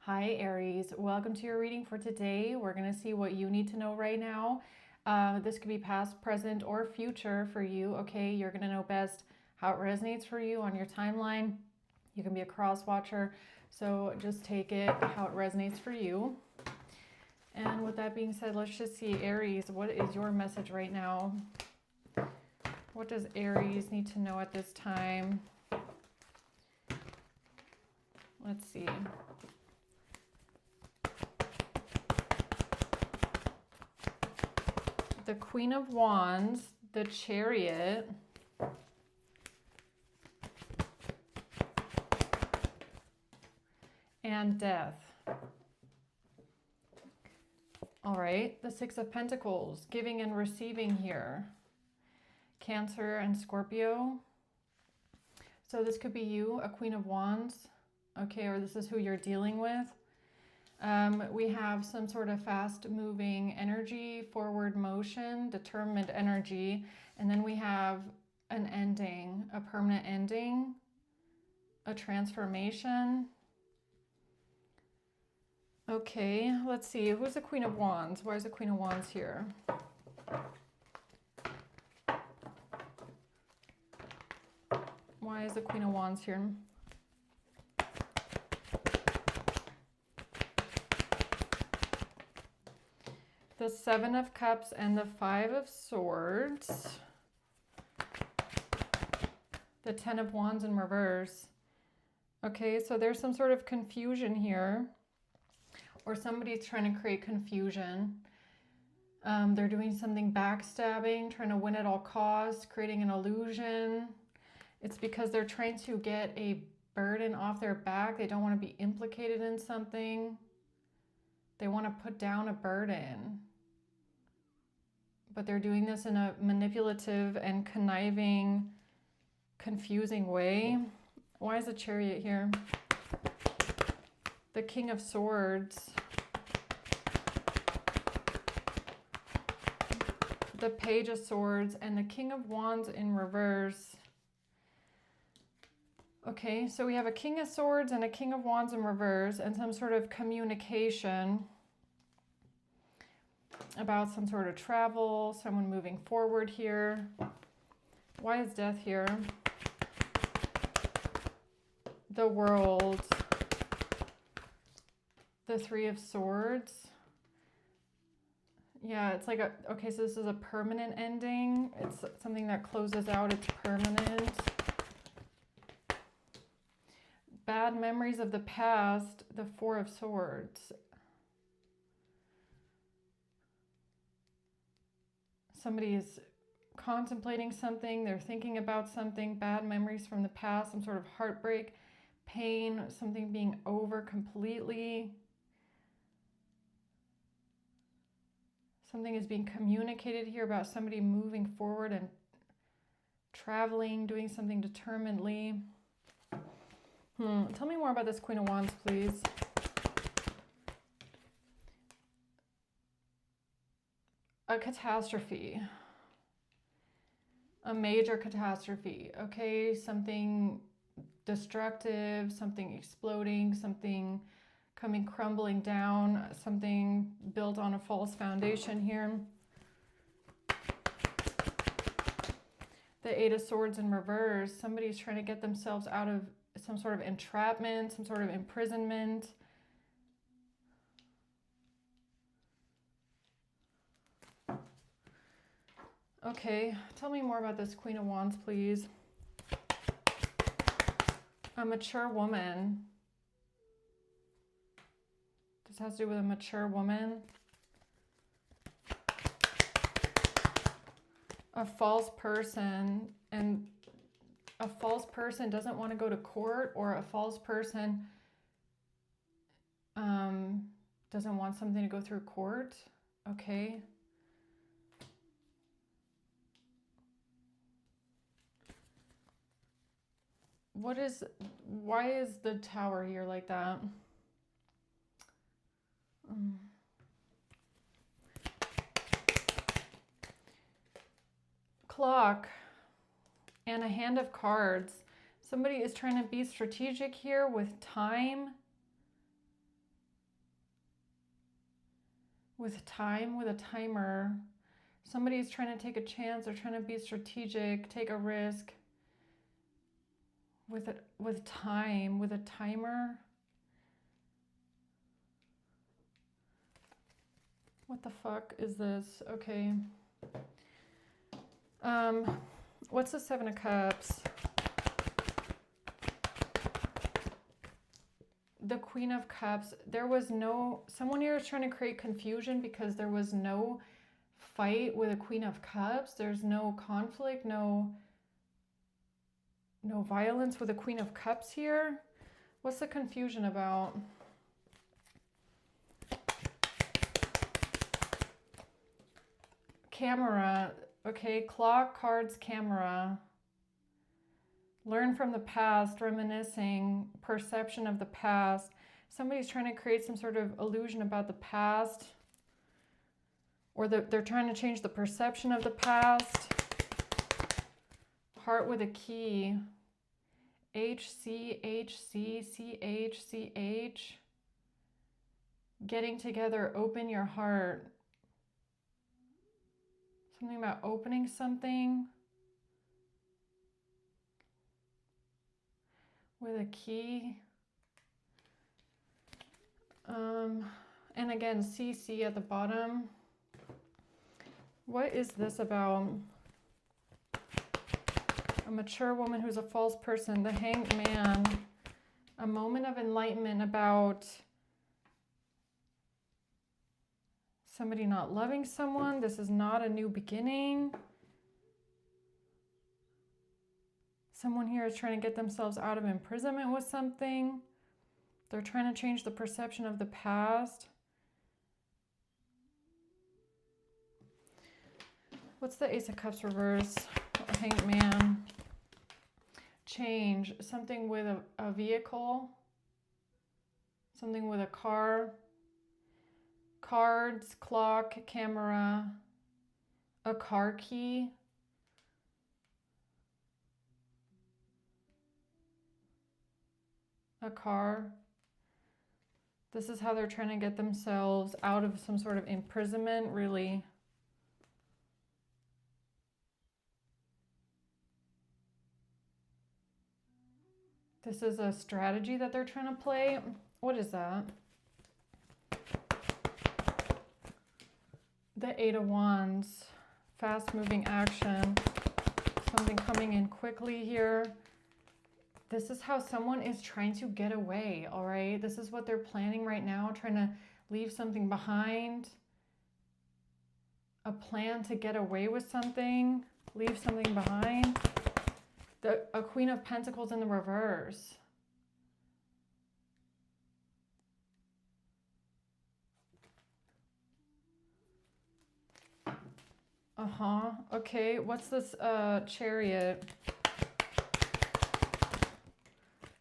Hi, Aries. Welcome to your reading for today. We're going to see what you need to know right now. This could be past, present, or future for you. Okay, you're going to know best how it resonates for you on your timeline. You can be a cross watcher, so just take it how it resonates for you. And with that being said, let's just see, Aries, what is your message right now? What does Aries need to know at this time? Let's see. The Queen of Wands, the Chariot, and Death. All right, the Six of Pentacles, giving and receiving here. Cancer and Scorpio. So this could be you, a Queen of Wands, okay, or this is who you're dealing with. We have some sort of fast-moving energy, forward motion, determined energy, and then we have an ending, a permanent ending, a transformation. Okay, let's see. Who's the Queen of Wands? Why is the Queen of Wands here? Why is the Queen of Wands here? The Seven of Cups and the Five of Swords. The Ten of Wands in reverse. Okay, so there's some sort of confusion here. Or somebody's trying to create confusion. They're doing something backstabbing, trying to win at all costs, creating an illusion. It's because they're trying to get a burden off their back. They don't want to be implicated in something. They want to put down a burden. But they're doing this in a manipulative and conniving, confusing way. Why is the Chariot here? The King of Swords. The Page of Swords and the King of Wands in reverse. Okay, so we have a King of Swords and a King of Wands in reverse and some sort of communication about some sort of travel, someone moving forward here. Why is Death here? The World. The Three of Swords. Yeah, it's like okay, so this is a permanent ending. It's something that closes out, it's permanent. Bad memories of the past, the Four of Swords. Somebody is contemplating something, they're thinking about something, bad memories from the past, some sort of heartbreak, pain, something being over completely. Something is being communicated here about somebody moving forward and traveling, doing something determinedly. Tell me more about this Queen of Wands, please. A catastrophe. A major catastrophe. Okay, something destructive, something exploding, something coming crumbling down, something built on a false foundation here. The Eight of Swords in reverse. Somebody's trying to get themselves out of some sort of entrapment, some sort of imprisonment. Okay, tell me more about this Queen of Wands, please. A mature woman. This has to do with a mature woman. A false person, and a false person doesn't want to go to court, or a false person doesn't want something to go through court. Okay. Why is the Tower here like that? Clock and a hand of cards. Somebody is trying to be strategic here with time. with time, with a timer. Somebody's trying to take a chance or trying to be strategic, take a risk with time, with a timer. What the fuck is this? Okay. What's the Seven of Cups? The Queen of Cups. There was no, someone here is trying to create confusion because there was no fight with a Queen of Cups. There's no conflict, no violence with a Queen of Cups here. What's the confusion about? Camera. Okay, clock, cards, camera. Learn from the past, reminiscing, perception of the past. Somebody's trying to create some sort of illusion about the past, or they're trying to change the perception of the past. Heart with a key. H, C, H, C, C, H, C, H. Getting together, open your heart. Something about opening something. With a key. And again, CC at the bottom. What is this about? A mature woman who's a false person. The Hanged Man. A moment of enlightenment about somebody not loving someone. This is not a new beginning. Someone here is trying to get themselves out of imprisonment with something. They're trying to change the perception of the past. What's the Ace of Cups reverse? A Hanged Man. Change. Something with a vehicle. Something with a car. Cards, clock, camera. A car key. A car. This is how they're trying to get themselves out of some sort of imprisonment, really. This is a strategy that they're trying to play. What is that? The Eight of Wands. Fast-moving action. Something coming in quickly here. This is how someone is trying to get away, all right? This is what they're planning right now, trying to leave something behind. A plan to get away with something, leave something behind. A Queen of Pentacles in the reverse. Okay, what's this Chariot?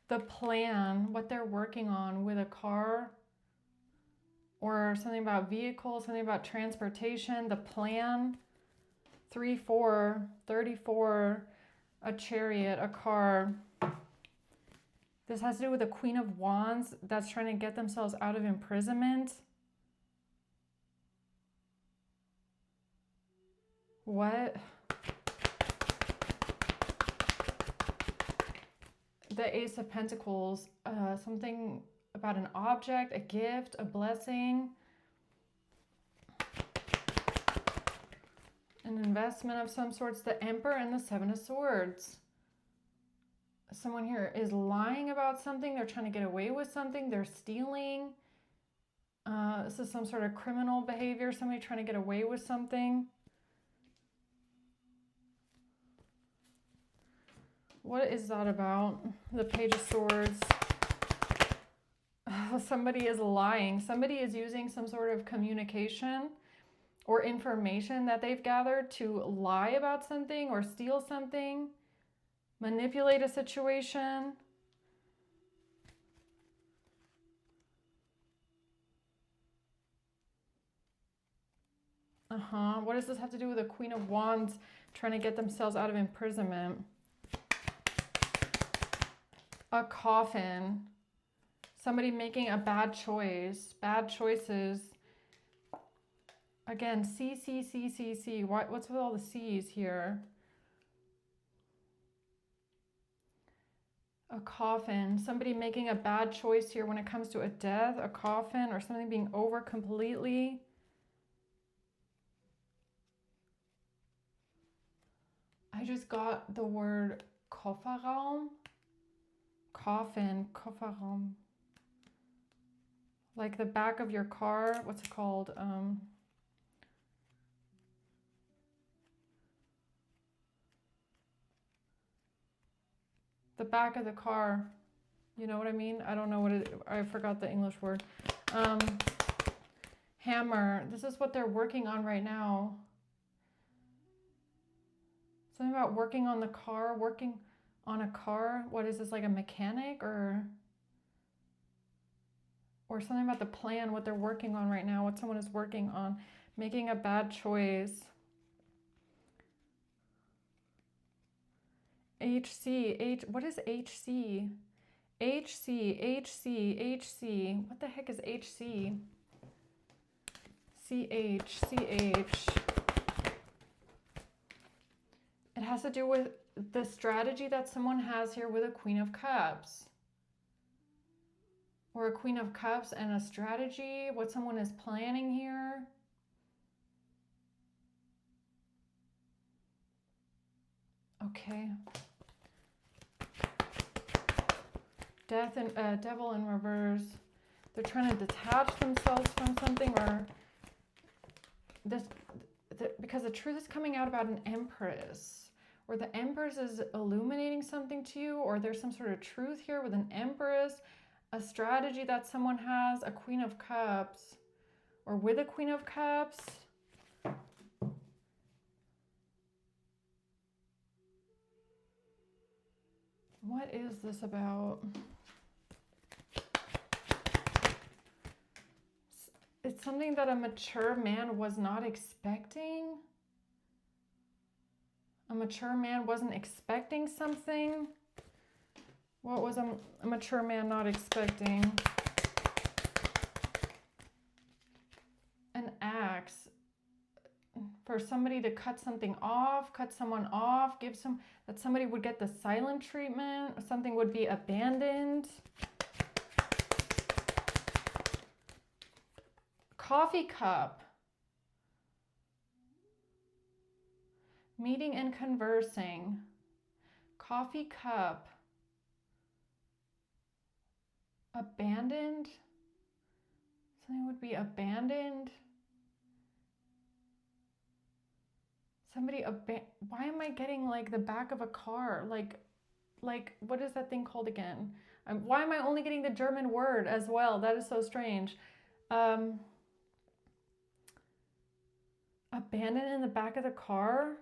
The plan, what they're working on with a car or something about vehicles, something about transportation, the plan. 3, 4, 34, a chariot, a car. This has to do with the Queen of Wands that's trying to get themselves out of imprisonment. What? The Ace of Pentacles, something about an object, a gift, a blessing, an investment of some sorts. The Emperor and the Seven of Swords. Someone here is lying about something. They're trying to get away with something. They're stealing. This is some sort of criminal behavior. Somebody trying to get away with something. What is that about? The Page of Swords. Somebody is lying. Somebody is using some sort of communication or information that they've gathered to lie about something or steal something, manipulate a situation. What does this have to do with the Queen of Wands trying to get themselves out of imprisonment? A coffin. Somebody making a bad choice. Bad choices. Again, C, C, C, C, C. What's with all the C's here? A coffin. Somebody making a bad choice here when it comes to a death, a coffin, or something being over completely. I just got the word Kofferraum. Coffin, Kofferraum. Like the back of your car. What's it called? The back of the car. You know what I mean? I don't know what it, I forgot the English word. Hammer. This is what they're working on right now. Something about working on the car, working on a car. What is this, like a mechanic or something about the plan, what they're working on right now, what someone is working on, making a bad choice. HC, what is HC? HC. What the heck is HC? CH. It has to do with the strategy that someone has here with a Queen of Cups. Or a Queen of Cups and a strategy, what someone is planning here. Okay. Death and Devil in reverse. They're trying to detach themselves from something, or this, because the truth is coming out about an Empress, or the Empress is illuminating something to you, or there's some sort of truth here with an Empress, a strategy that someone has, a Queen of Cups, or with a Queen of Cups. What is this about? It's something that a mature man was not expecting. A mature man wasn't expecting something. What was a mature man not expecting? An axe. For somebody to cut something off, cut someone off, that somebody would get the silent treatment, or something would be abandoned. Coffee cup. Meeting and conversing. Coffee cup. Abandoned. Something would be abandoned. Somebody, why am I getting like the back of a car? Like what is that thing called again? Why am I only getting the German word as well? That is so strange. Abandoned in the back of the car?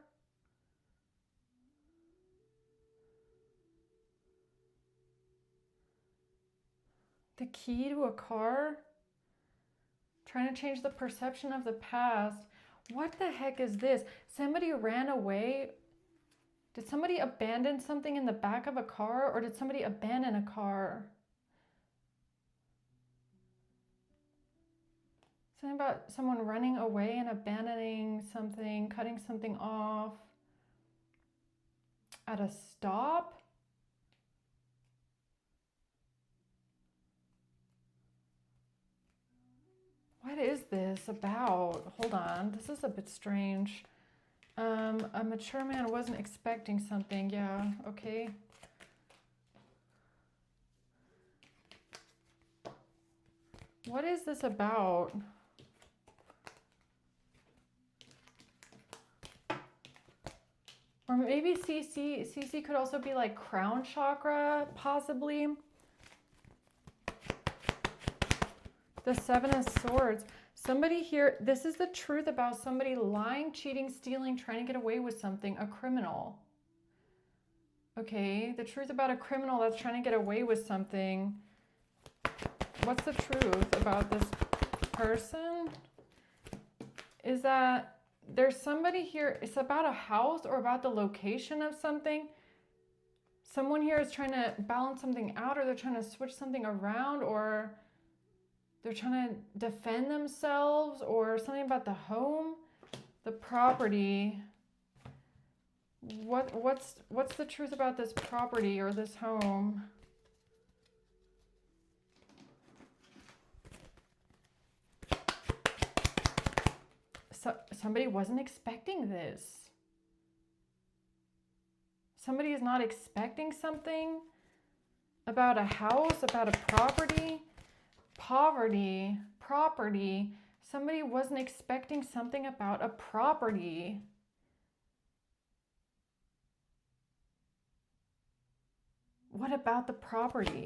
The key to a car? Trying to change the perception of the past. What the heck is this? Somebody ran away. Did somebody abandon something in the back of a car, or did somebody abandon a car? Something about someone running away and abandoning something, cutting something off at a stop. What is this about? Hold on, this is a bit strange. A mature man wasn't expecting something. Yeah, okay. What is this about? Or maybe CC could also be like crown chakra, possibly. The Seven of Swords. Somebody here, this is the truth about somebody lying, cheating, stealing, trying to get away with something, a criminal. Okay, the truth about a criminal that's trying to get away with something. What's the truth about this person? Is that there's somebody here, it's about a house or about the location of something. Someone here is trying to balance something out, or they're trying to switch something around, or They're trying to defend themselves, or something about the home, the property. What's the truth about this property or this home? So somebody wasn't expecting this. Somebody is not expecting something about a house, about a property. Poverty, property. Somebody wasn't expecting something about a property. What about the property?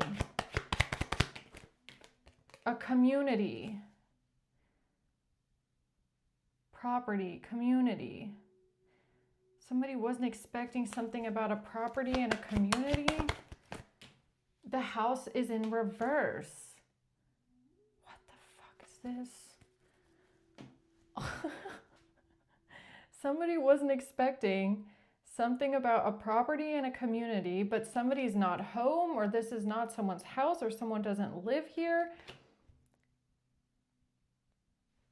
A community. Property, community. Somebody wasn't expecting something about a property and a community. The house is in reverse. What the fuck is this? Somebody wasn't expecting something about a property and a community, but somebody's not home, or this is not someone's house, or someone doesn't live here.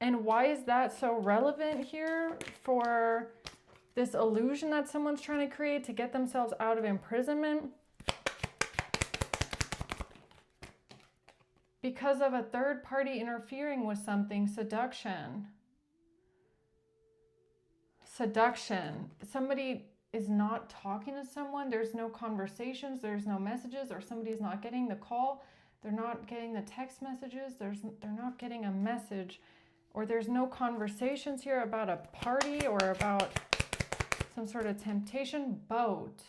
And why is that so relevant here for this illusion that someone's trying to create to get themselves out of imprisonment? Because of a third party interfering with something. Seduction. Seduction. Somebody is not talking to someone. There's no conversations. There's no messages, or somebody's not getting the call. They're not getting the text messages. They're not getting a message, or there's no conversations here about a party or about some sort of temptation. Boat.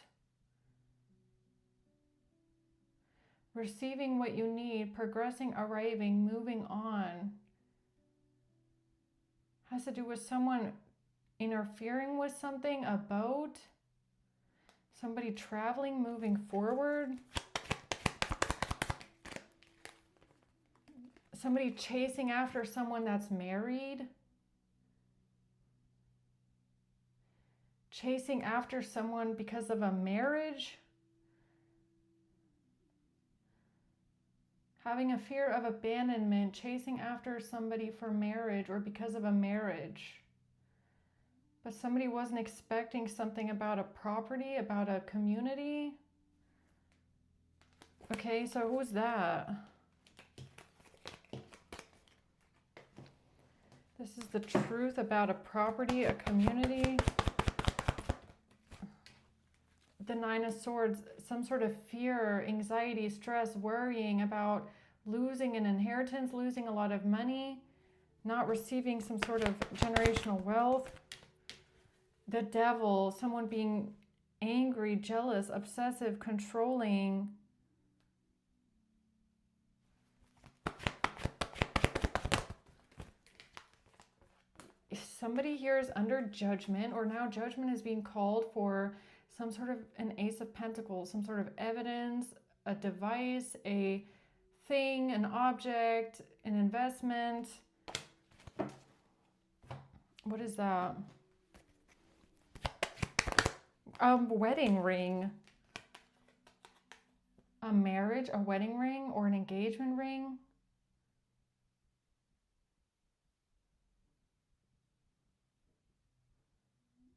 Receiving what you need, progressing, arriving, moving on. Has to do with someone interfering with something, a boat. Somebody traveling, moving forward. Somebody chasing after someone that's married. Chasing after someone because of a marriage. Having a fear of abandonment, chasing after somebody for marriage or because of a marriage. But somebody wasn't expecting something about a property, about a community. Okay, so who's that? This is the truth about a property, a community. The Nine of Swords, some sort of fear, anxiety, stress, worrying about losing an inheritance, losing a lot of money, not receiving some sort of generational wealth. The Devil, someone being angry, jealous, obsessive, controlling. If somebody here is under judgment, or now judgment is being called for some sort of an Ace of Pentacles, some sort of evidence, a device, a thing, an object, an investment. What is that? A wedding ring. A marriage, a wedding ring, or an engagement ring.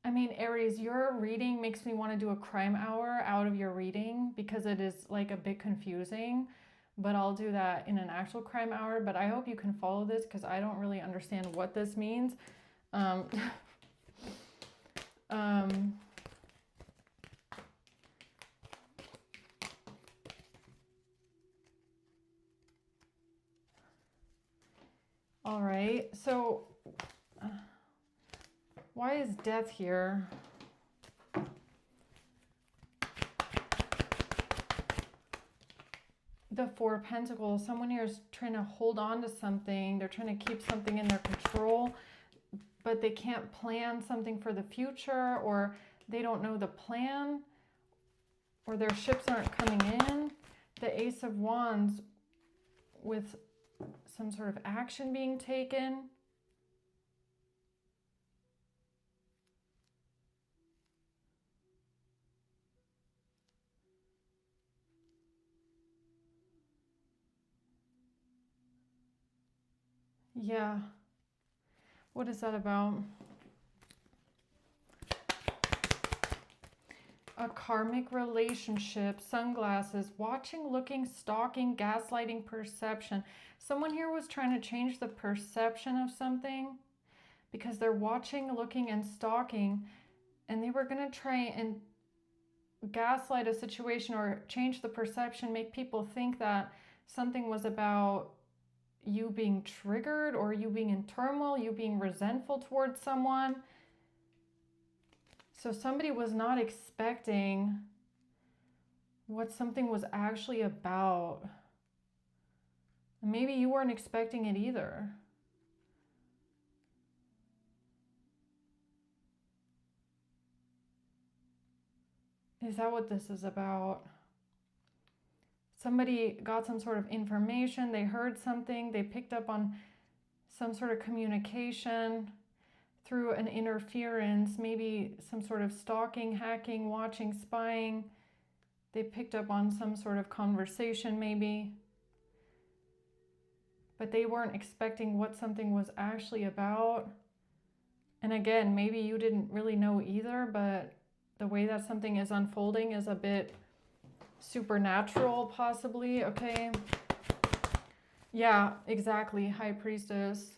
I mean, Aries, your reading makes me want to do a crime hour out of your reading because it is like a bit confusing, but I'll do that in an actual crime hour. But I hope you can follow this because I don't really understand what this means. All right, so why is death here? The Four of Pentacles, someone here is trying to hold on to something. They're trying to keep something in their control, but they can't plan something for the future, or they don't know the plan, or their ships aren't coming in. The Ace of Wands with some sort of action being taken. Yeah. What is that about? A karmic relationship, sunglasses, watching, looking, stalking, gaslighting, perception. Someone here was trying to change the perception of something because they're watching, looking, and stalking, and they were going to try and gaslight a situation or change the perception, make people think that something was about you being triggered or you being in turmoil, you being resentful towards someone. So somebody was not expecting what something was actually about. Maybe you weren't expecting it either. Is that what this is about? Somebody got some sort of information, they heard something, they picked up on some sort of communication through an interference, maybe some sort of stalking, hacking, watching, spying. They picked up on some sort of conversation maybe, but they weren't expecting what something was actually about. And again, maybe you didn't really know either, but the way that something is unfolding is a bit supernatural, possibly. Okay. Yeah, exactly. High Priestess.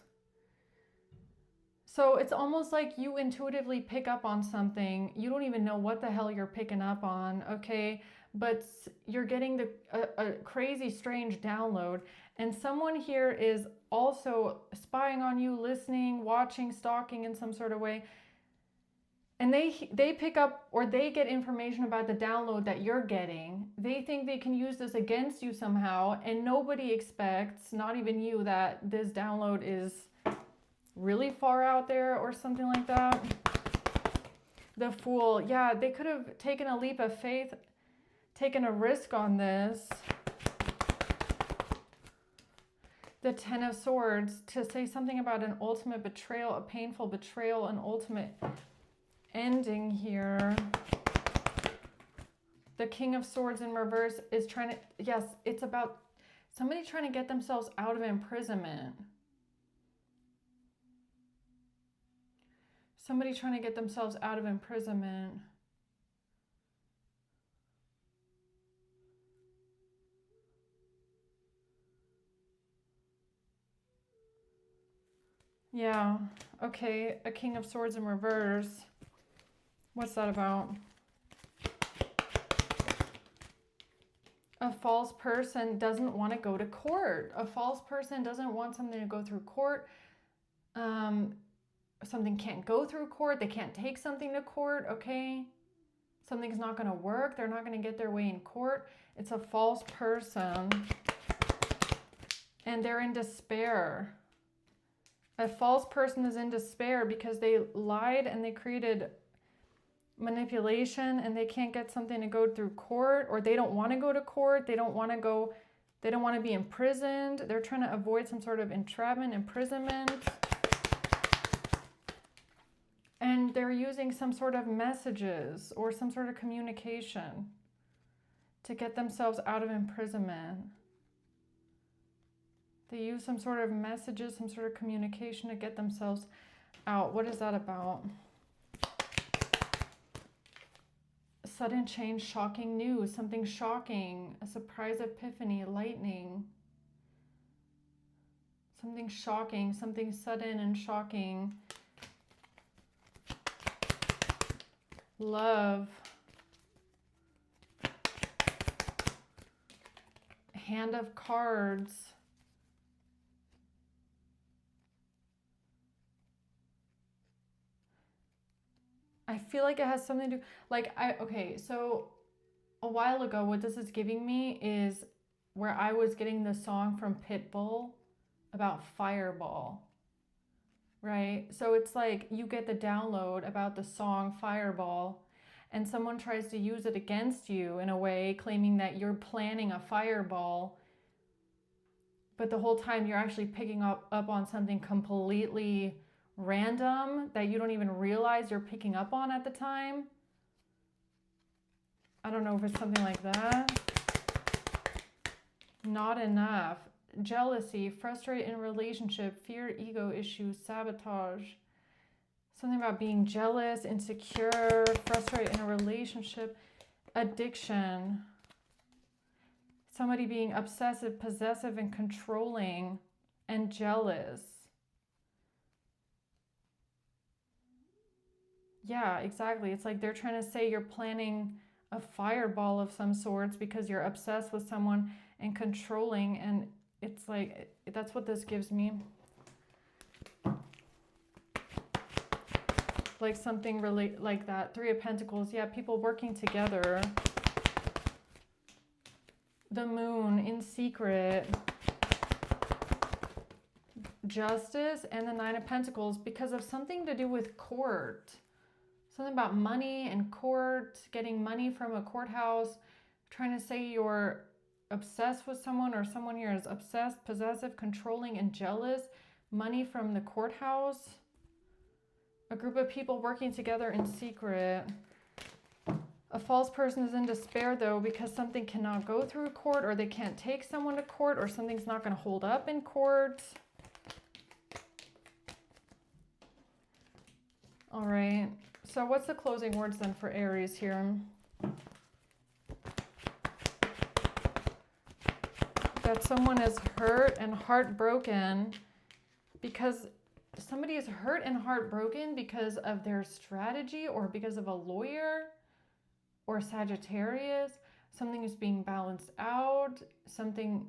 So it's almost like you intuitively pick up on something. You don't even know what the hell you're picking up on, okay? But you're getting a crazy, strange download. And someone here is also spying on you, listening, watching, stalking in some sort of way. And they pick up or they get information about the download that you're getting. They think they can use this against you somehow. And nobody expects, not even you, that this download is really far out there or something like that. The Fool. Yeah, they could have taken a leap of faith, taken a risk on this. The Ten of Swords, to say something about an ultimate betrayal, a painful betrayal, an ultimate ending here. The King of Swords in reverse is trying to, yes, it's about somebody trying to get themselves out of imprisonment. Somebody trying to get themselves out of imprisonment. Yeah, okay, a King of Swords in reverse. What's that about? A false person doesn't want to go to court. A false person doesn't want something to go through court. Something can't go through court. They can't take something to court, okay? Something's not going to work. They're not going to get their way in court. It's a false person. And they're in despair. A false person is in despair because they lied and they created manipulation and they can't get something to go through court, or they don't want to go to court. They don't want to be imprisoned. They're trying to avoid some sort of entrapment, imprisonment. And they're using some sort of messages or some sort of communication to get themselves out of imprisonment. They use some sort of messages, some sort of communication to get themselves out. What is that about? Sudden change, shocking news, something shocking, a surprise epiphany, lightning. Something shocking, something sudden and shocking. Love. Hand of Cards. I feel like it has something to do, okay, so a while ago, what this is giving me is where I was getting the song from Pitbull about Fireball, right? So it's like you get the download about the song Fireball and someone tries to use it against you in a way, claiming that you're planning a fireball, but the whole time you're actually picking up on something completely random that you don't even realize you're picking up on at the time. I don't know if it's something like that. Not enough. jealousy, frustrated in a relationship, fear, ego issues, sabotage. Something about being jealous, insecure, frustrated in a relationship, addiction. Somebody being obsessive, possessive, and controlling, and jealous. Yeah, exactly. It's like they're trying to say you're planning a fireball of some sorts because you're obsessed with someone and controlling, and it's like, that's what this gives me. Like something really like that. Three of Pentacles. Yeah, people working together. The Moon in secret. Justice and the Nine of Pentacles because of something to do with court. Something about money and court, getting money from a courthouse, trying to say you're obsessed with someone or someone here is obsessed, possessive, controlling, and jealous. Money from the courthouse. A group of people working together in secret. A false person is in despair though because something cannot go through court, or they can't take someone to court, or something's not going to hold up in court. All right. So what's the closing words then for Aries here? That someone is hurt and heartbroken because somebody is hurt and heartbroken because of their strategy or because of a lawyer or Sagittarius. Something is being balanced out. Something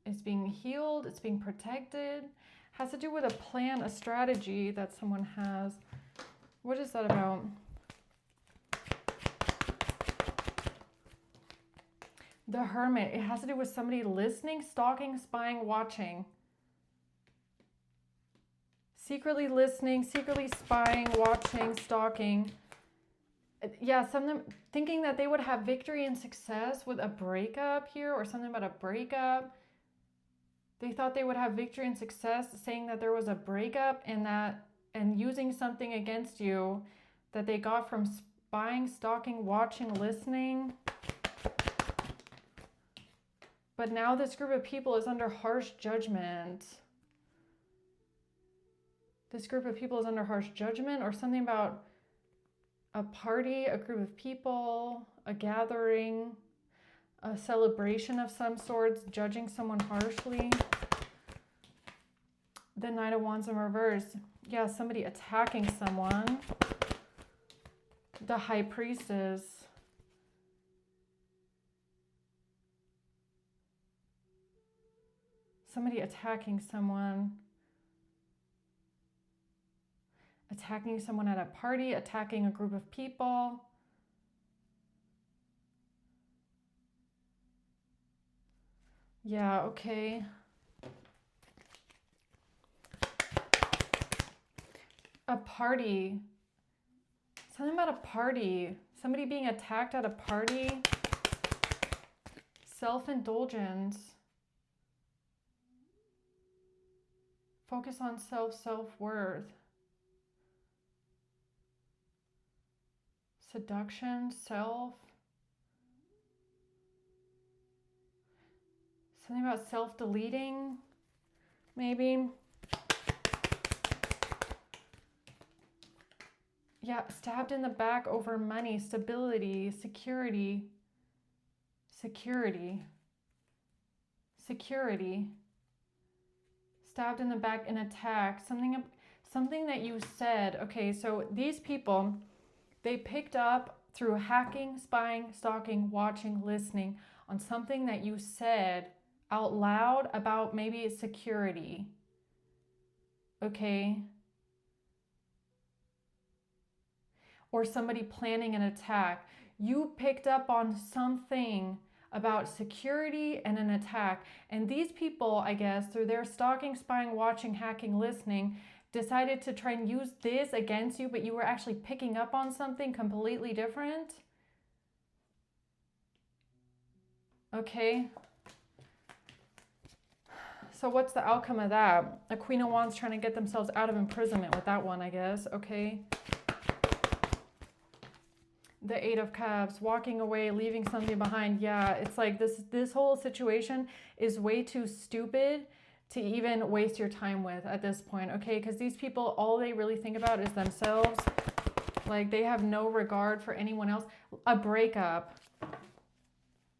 is being healed. It's being protected. Has to do with a plan, a strategy that someone has. What is that about? The Hermit. It has to do with somebody listening, stalking, spying, watching. Secretly listening, secretly spying, watching, stalking. Yeah, some of them thinking that they would have victory and success with a breakup here, or something about a breakup. They thought they would have victory and success, saying that there was a breakup and using something against you that they got from spying, stalking, watching, listening. But now this group of people is under harsh judgment. This group of people is under harsh judgment, or something about a party, a group of people, a gathering, a celebration of some sorts, judging someone harshly. The Knight of Wands in reverse. Yeah, somebody attacking someone. The High Priestess. Somebody attacking someone. Attacking someone at a party, attacking a group of people. Yeah, okay. A party. Something about a party. Somebody being attacked at a party. Self-indulgence. Focus on self-worth. Seduction, self. Something about self-deleting, maybe. Yeah, stabbed in the back over money, stability, security. Security. Security. Stabbed in the back in attack. Something that you said. Okay, so these people, they picked up through hacking, spying, stalking, watching, listening on something that you said out loud about maybe security. Okay? Or somebody planning an attack. You picked up on something about security and an attack. And these people, I guess, through their stalking, spying, watching, hacking, listening, decided to try and use this against you, but you were actually picking up on something completely different. Okay. So what's the outcome of that? A Queen of Wands trying to get themselves out of imprisonment with that one, I guess. Okay. The Eight of Cups, walking away, leaving something behind. Yeah, it's like this whole situation is way too stupid to even waste your time with at this point, okay? Because these people, all they really think about is themselves. Like, they have no regard for anyone else. A breakup.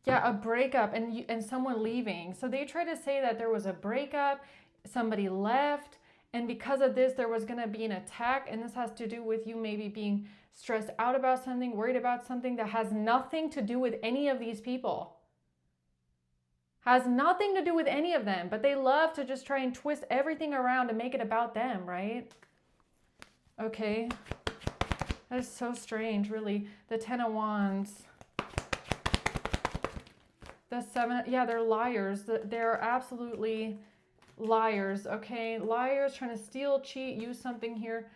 Yeah, a breakup and someone leaving. So they try to say that there was a breakup, somebody left, and because of this, there was going to be an attack. And this has to do with you maybe being stressed out about something, worried about something that has nothing to do with any of these people. Has nothing to do with any of them, but they love to just try and twist everything around and make it about them, right? Okay. That is so strange, really. The Ten of Wands. The Seven, yeah, they're liars. They're absolutely liars, okay? Liars trying to steal, cheat, use something here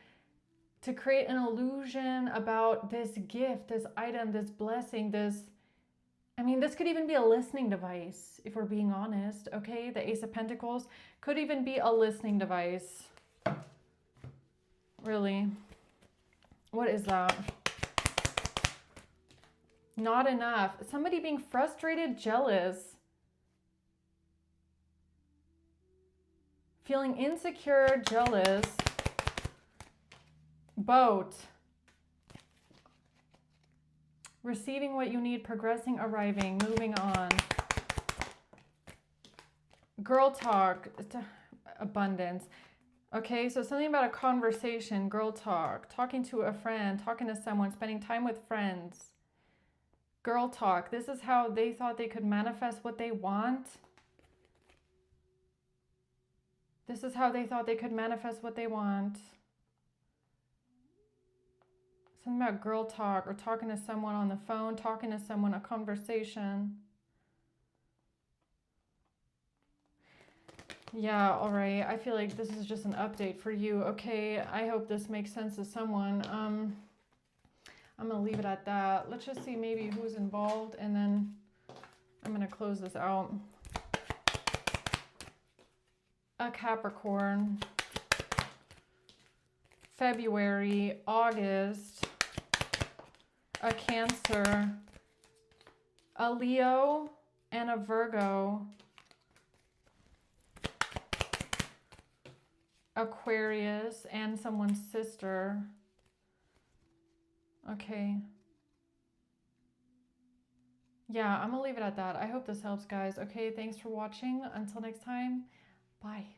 to create an illusion about this gift, this item, this blessing, this... I mean, this could even be a listening device, if we're being honest, okay? The Ace of Pentacles could even be a listening device. Really. What is that? Not enough. Somebody being frustrated, jealous. Feeling insecure, jealous. Boat. Receiving what you need, progressing, arriving, moving on. Girl talk, abundance. Okay, so something about a conversation, girl talk, talking to a friend, talking to someone, spending time with friends. Girl talk. This is how they thought they could manifest what they want. This is how they thought they could manifest what they want. Something about girl talk or talking to someone on the phone, talking to someone, a conversation. Yeah, all right. I feel like this is just an update for you. Okay, I hope this makes sense to someone. I'm going to leave it at that. Let's just see maybe who's involved, and then I'm going to close this out. A Capricorn. February, August. A Cancer. A Leo and a Virgo. Aquarius and someone's sister. Okay. Yeah, I'm gonna leave it at that. I hope this helps, guys. Okay, thanks for watching. Until next time, bye.